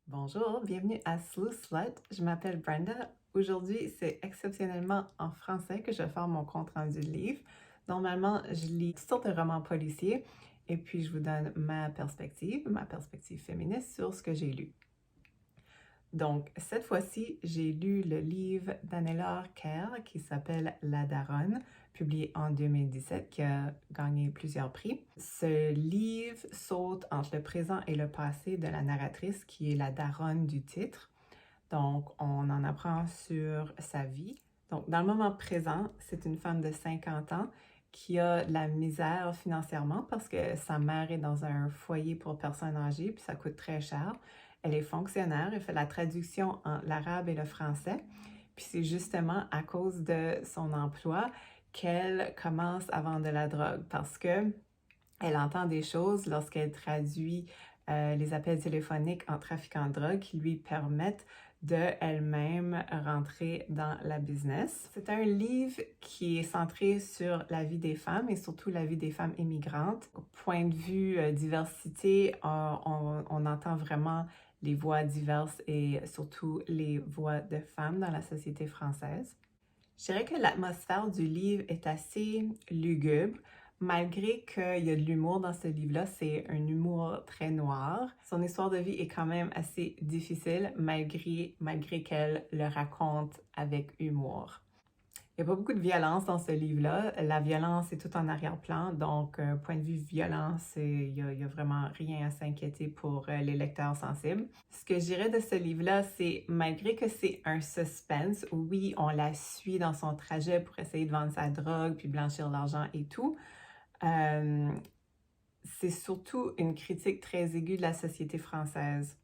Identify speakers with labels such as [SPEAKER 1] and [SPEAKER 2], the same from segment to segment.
[SPEAKER 1] Bonjour, bienvenue à Slow Slut. Je m'appelle Brenda. Aujourd'hui, c'est exceptionnellement en français que je vais faire mon compte-rendu de livre. Normalement, je lis toutes sortes de romans policiers et puis je vous donne ma perspective féministe sur ce que j'ai lu. Donc, cette fois-ci, j'ai lu le livre d'Anne-Laure Kerr qui s'appelle La Daronne, publié en 2017, qui a gagné plusieurs prix. Ce livre saute entre le présent et le passé de la narratrice, qui est la daronne du titre. Donc, on en apprend sur sa vie. Donc, dans le moment présent, c'est une femme de 50 ans qui a de la misère financièrement parce que sa mère est dans un foyer pour personnes âgées, puis ça coûte très cher. Elle est fonctionnaire, elle fait la traduction en l'arabe et le français. Puis c'est justement à cause de son emploi qu'elle commence à vendre de la drogue parce que elle entend des choses lorsqu'elle traduit les appels téléphoniques en trafiquant de drogue qui lui permettent de elle-même rentrer dans la business. C'est un livre qui est centré sur la vie des femmes et surtout la vie des femmes immigrantes. Au point de vue diversité, on entend vraiment les voix diverses et surtout les voix de femmes dans la société française. Je dirais que l'atmosphère du livre est assez lugubre, malgré qu'il y a de l'humour dans ce livre-là. C'est un humour très noir. Son histoire de vie est quand même assez difficile, malgré qu'elle le raconte avec humour. Il n'y a pas beaucoup de violence dans ce livre-là. La violence est tout en arrière-plan, donc point de vue violence, il y a vraiment rien à s'inquiéter pour les lecteurs sensibles. Ce que je dirais de ce livre-là, c'est malgré que c'est un suspense, oui, on la suit dans son trajet pour essayer de vendre sa drogue, puis blanchir l'argent et tout, c'est surtout une critique très aiguë de la société française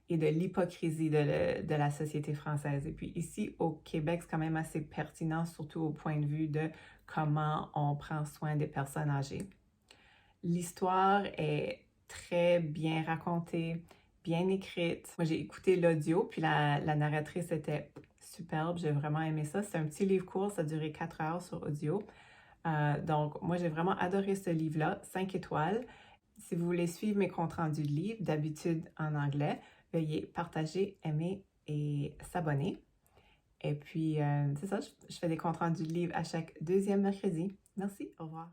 [SPEAKER 1] et de l'hypocrisie de la société française. Et puis ici, au Québec, c'est quand même assez pertinent, surtout au point de vue de comment on prend soin des personnes âgées. L'histoire est très bien racontée, bien écrite. Moi, j'ai écouté l'audio, puis la narratrice était superbe. J'ai vraiment aimé ça. C'est un petit livre court, ça a duré 4 heures sur audio. Donc, moi, j'ai vraiment adoré ce livre-là, 5 étoiles. Si vous voulez suivre mes comptes rendus de livres, d'habitude en anglais, veuillez partager, aimer et s'abonner. Et puis, c'est ça, je fais des comptes rendus de livres à chaque deuxième mercredi. Merci, au revoir.